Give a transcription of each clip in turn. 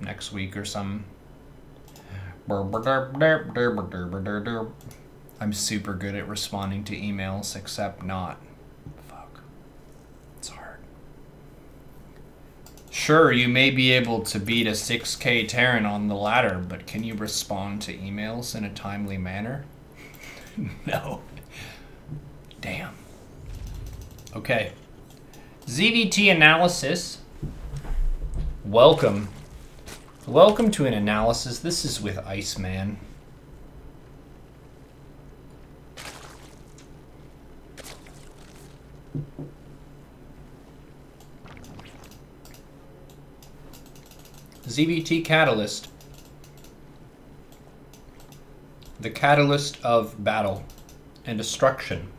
next week or something. I'm super good at responding to emails, except not. Fuck. It's hard. Sure, you may be able to beat a 6K Terran on the ladder, but can you respond to emails in a timely manner? No. Damn. Okay. ZvT analysis. Welcome. Welcome to an analysis. This is with Iceman. ZvT catalyst. The catalyst of battle and destruction.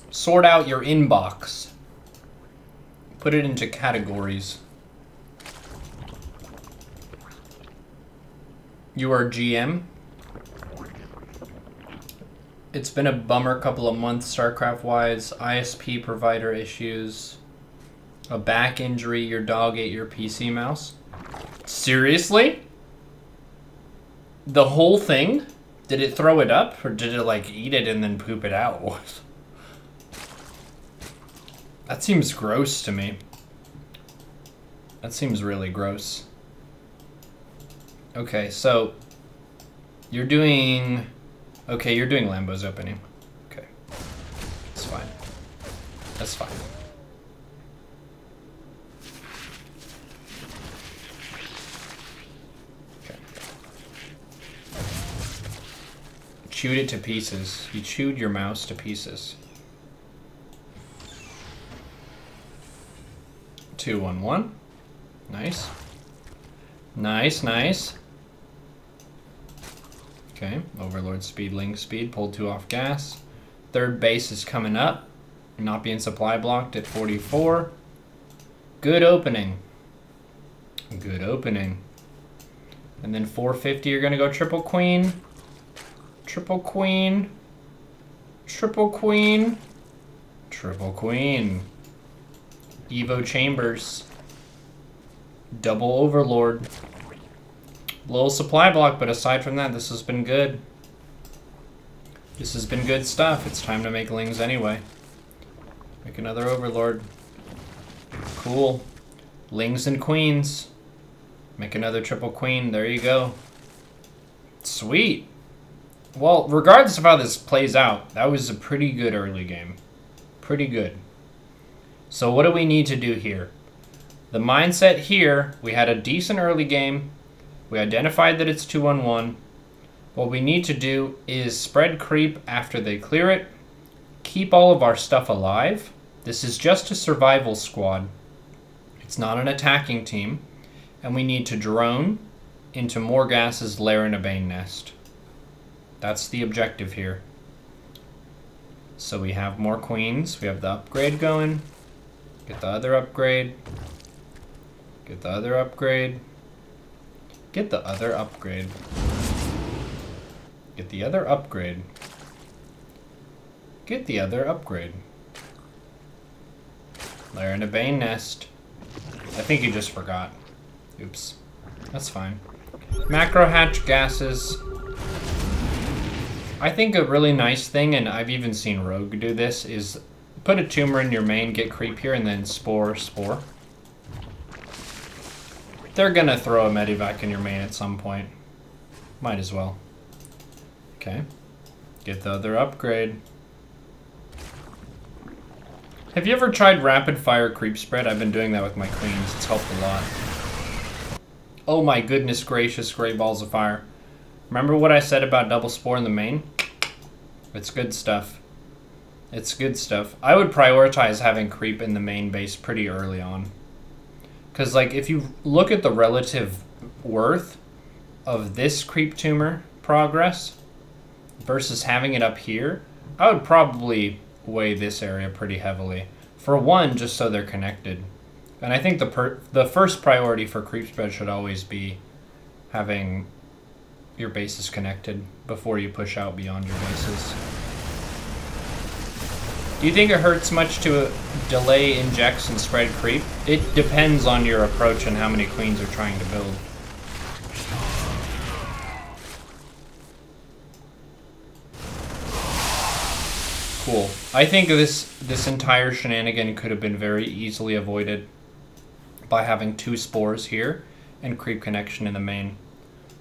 Sort out your inbox. Put it into categories. You are GM. It's been a bummer couple of months StarCraft-wise. ISP provider issues. A back injury. Your dog ate your PC mouse. Seriously? The whole thing? Did it throw it up? Or did it like eat it and then poop it out? That seems gross to me. That seems really gross. Okay, so you're doing... Okay, you're doing Lambo's opening. Okay. That's fine. That's fine. Okay. Chewed it to pieces. You chewed your mouse to pieces. 2-1-1. Nice. Nice, nice. Okay, Overlord speed, Ling speed, pulled 2 off gas. Third base is coming up. Not being supply blocked at 44. Good opening. Good opening. And then 450, you're gonna go triple queen. Triple queen. Triple queen. Triple queen. Evo Chambers. Double Overlord. Little supply block, but aside from that, this has been good. This has been good stuff. It's time to make Lings anyway. Make another Overlord. Cool. Lings and Queens. Make another triple queen. There you go. Sweet. Well, regardless of how this plays out, that was a pretty good early game. Pretty good. So what do we need to do here? The mindset here, we had a decent early game. We identified that it's 2-1-1. What we need to do is spread creep after they clear it. Keep all of our stuff alive. This is just a survival squad. It's not an attacking team. And we need to drone into Morgas's lair in a Bane nest. That's the objective here. So we have more queens. We have the upgrade going. Get the other upgrade. Get the other upgrade. Get the other upgrade. Get the other upgrade. Get the other upgrade. Lair in a Bane nest. I think you just forgot. Oops. That's fine. Macro hatch gases. I think a really nice thing, and I've even seen Rogue do this, is put a tumor in your main, get creep here, and then spore. They're gonna throw a Medivac in your main at some point. Might as well. Okay. Get the other upgrade. Have you ever tried rapid fire creep spread? I've been doing that with my queens. It's helped a lot. Oh my goodness gracious, great balls of fire. Remember what I said about double spore in the main? It's good stuff. It's good stuff. I would prioritize having creep in the main base pretty early on. Because, like, if you look at the relative worth of this creep tumor progress versus having it up here, I would probably weigh this area pretty heavily. For one, just so they're connected. And I think the first priority for creep spread should always be having your bases connected before you push out beyond your bases. Do you think it hurts much to delay injects and spread creep? It depends on your approach and how many queens you're trying to build. Cool. I think this entire shenanigan could have been very easily avoided by having 2 spores here and creep connection in the main.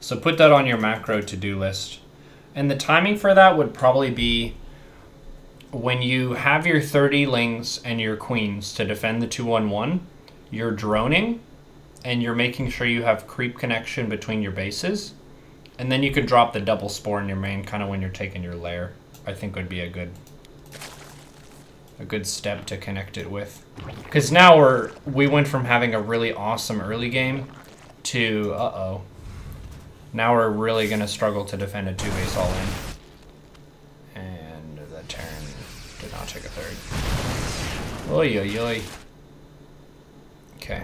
So put that on your macro to-do list. And the timing for that would probably be when you have your 30 lings and your queens to defend the 2-1-1, you're droning and you're making sure you have creep connection between your bases. And then you could drop the double spore in your main kind of when you're taking your lair. I think would be a good step to connect it with. Because now we went from having a really awesome early game to, uh-oh. Now we're really going to struggle to defend a 2-base all-in. And the Terran did not take a third. Oy, oy, oy. Okay.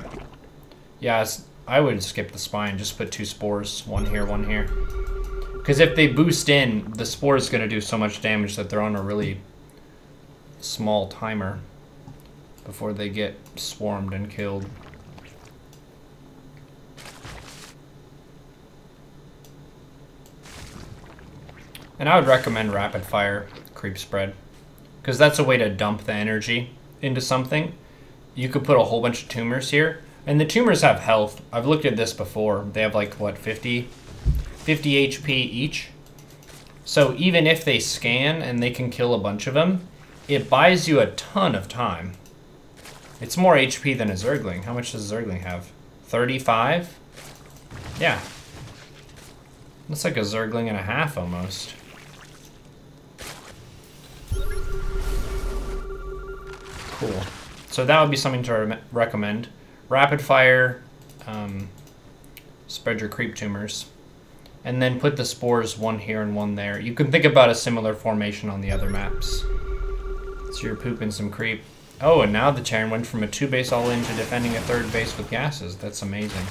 Yeah, I would skip the spine. Just put 2 spores. 1 here, 1 here. Because if they boost in, the spore is going to do so much damage that they're on a really small timer before they get swarmed and killed. And I would recommend rapid fire creep spread, because that's a way to dump the energy into something. You could put a whole bunch of tumors here, and the tumors have health. I've looked at this before. They have like, what, 50 HP each? So even if they scan and they can kill a bunch of them, it buys you a ton of time. It's more HP than a Zergling. How much does a Zergling have? 35? Yeah. That's like a Zergling and a half almost. Cool. So that would be something to recommend. Rapid fire, spread your creep tumors, and then put the spores 1 here and 1 there. You can think about a similar formation on the other maps. So you're pooping some creep. Oh, and now the Terran went from a 2-base all-in to defending a 3rd base with gases. That's amazing.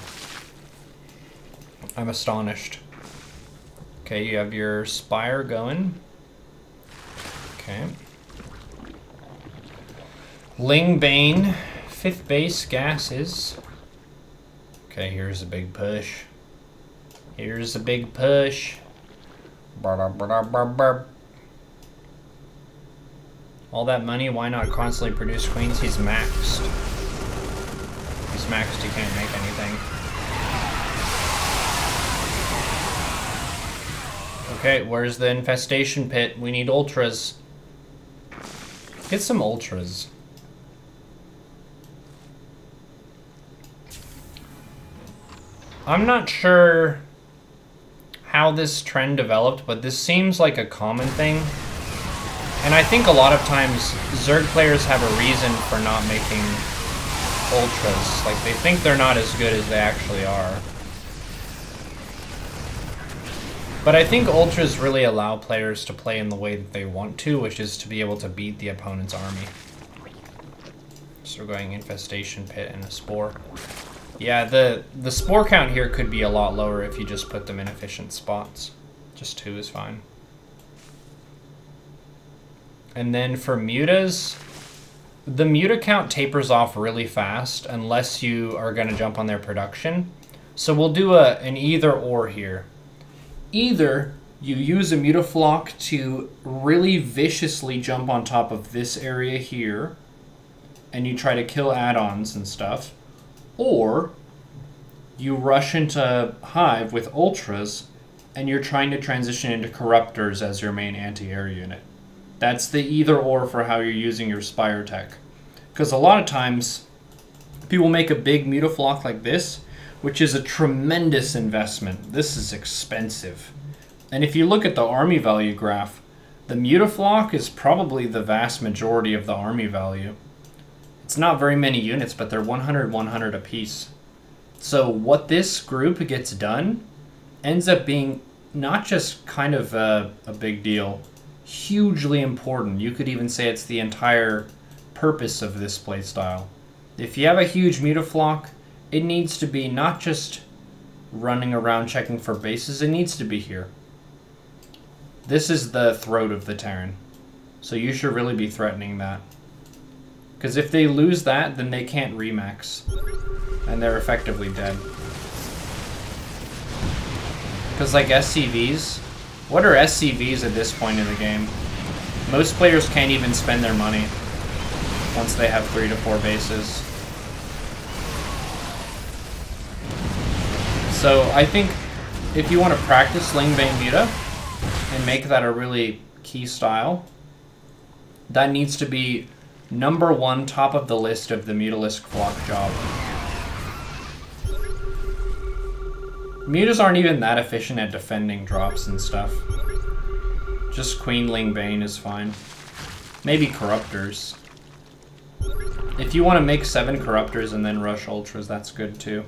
I'm astonished. Okay, you have your Spire going. Okay. Ling Vayne, 5th base, gases. Okay, here's a big push. Here's a big push. All that money, why not constantly produce queens? He's maxed. He's maxed, he can't make anything. Okay, where's the infestation pit? We need ultras. Get some ultras. I'm not sure how this trend developed, but this seems like a common thing. And I think a lot of times Zerg players have a reason for not making ultras. Like, they think they're not as good as they actually are. But I think ultras really allow players to play in the way that they want to, which is to be able to beat the opponent's army. So we're going infestation pit and a spore. Yeah, the spore count here could be a lot lower if you just put them in efficient spots. Just 2 is fine. And then for mutas, the muta count tapers off really fast unless you are going to jump on their production. So we'll do an either or here. Either you use a mutaflock to really viciously jump on top of this area here, and you try to kill add-ons and stuff, or you rush into Hive with ultras, and you're trying to transition into corruptors as your main anti-air unit. That's the either or for how you're using your Spire tech. Because a lot of times, people make a big mutaflock like this, which is a tremendous investment. This is expensive. And if you look at the army value graph, the mutaflock is probably the vast majority of the army value. It's not very many units, but they're 100 apiece. So what this group gets done ends up being not just kind of a big deal, hugely important. You could even say it's the entire purpose of this playstyle. If you have a huge mutaflock, it needs to be not just running around checking for bases, it needs to be here. This is the throat of the Terran. So you should really be threatening that. Because if they lose that, then they can't remax. And they're effectively dead. Because like SCVs, what are SCVs at this point in the game? Most players can't even spend their money once they have 3 to 4 bases. So I think if you want to practice Ling Vayne Muta and make that a really key style, that needs to be #1 top of the list of the Mutalisk flock job. Mutas aren't even that efficient at defending drops and stuff. Just Queen Ling Vayne is fine. Maybe Corruptors. If you want to make 7 Corruptors and then rush Ultras, that's good too.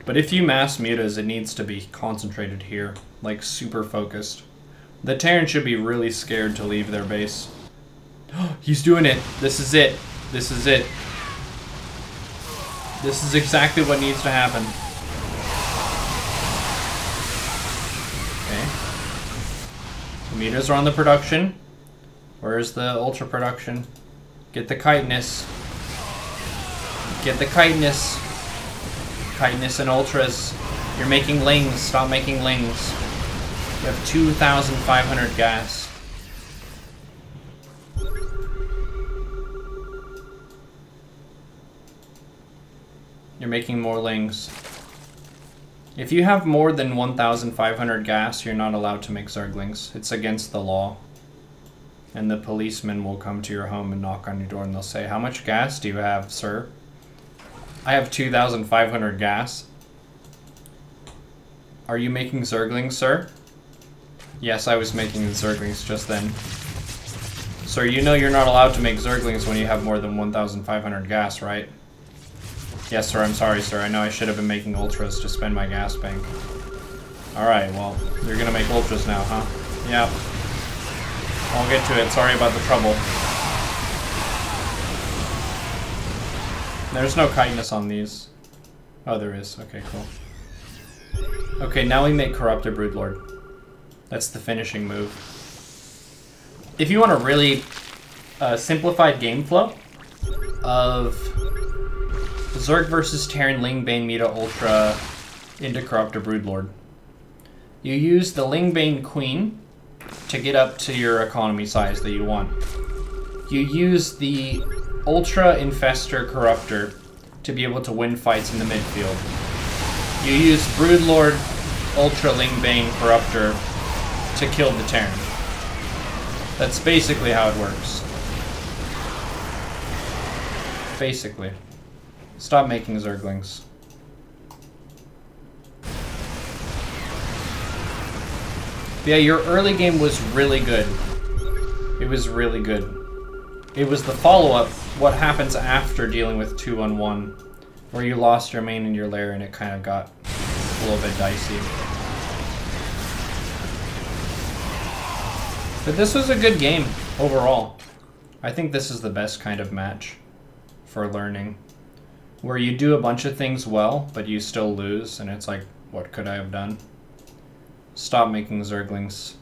But if you mass Mutas, it needs to be concentrated here. Like, super focused. The Terran should be really scared to leave their base. He's doing it. This is it. This is it. This is exactly what needs to happen. Okay. The meters are on the production. Where's the ultra production? Get the chitinous. Get the chitinous. Chitinous and ultras. You're making lings. Stop making lings. You have 2,500 gas. You're making more lings. If you have more than 1,500 gas, you're not allowed to make Zerglings. It's against the law. And the policeman will come to your home and knock on your door and they'll say, "How much gas do you have, sir?" "I have 2,500 gas." "Are you making Zerglings, sir?" "Yes, I was making the Zerglings just then." "Sir, you know you're not allowed to make Zerglings when you have more than 1,500 gas, right?" "Yes, sir, I'm sorry, sir. I know I should have been making Ultras to spend my gas bank." "Alright, well, you're gonna make Ultras now, huh?" "Yeah. I'll get to it. Sorry about the trouble." There's no chitinous on these. Oh, there is. Okay, cool. Okay, now we make Corruptor Broodlord. That's the finishing move. If you want a really simplified game flow of Zerg versus Terran Ling Vayne Muta Ultra into Corruptor Broodlord, you use the Ling Vayne Queen to get up to your economy size that you want. You use the Ultra Infestor Corruptor to be able to win fights in the midfield. You use Broodlord Ultra Ling Vayne Corruptor to kill the Terran. That's basically how it works. Basically. Stop making Zerglings. Yeah, your early game was really good. It was really good. It was the follow-up, what happens after dealing with 2-on-1, where you lost your main and your lair and it kind of got a little bit dicey. But this was a good game, overall. I think this is the best kind of match for learning, where you do a bunch of things well, but you still lose, and it's like, what could I have done? Stop making Zerglings.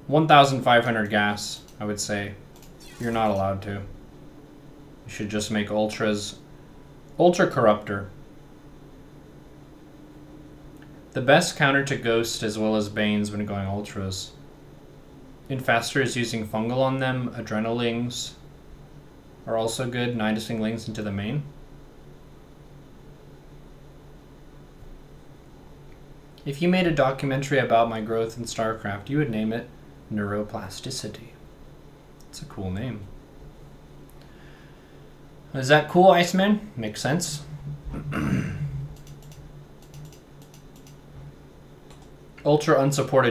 1,500 gas, I would say. You're not allowed to. You should just make Ultras. Ultra Corruptor. The best counter to Ghost as well as Bane's when going Ultras. Infestors using Fungal on them, Adrenalings are also good, Nidusing Lings into the main. If you made a documentary about my growth in StarCraft, you would name it Neuroplasticity. It's a cool name. Is that cool, Iceman? Makes sense. Ultra unsupported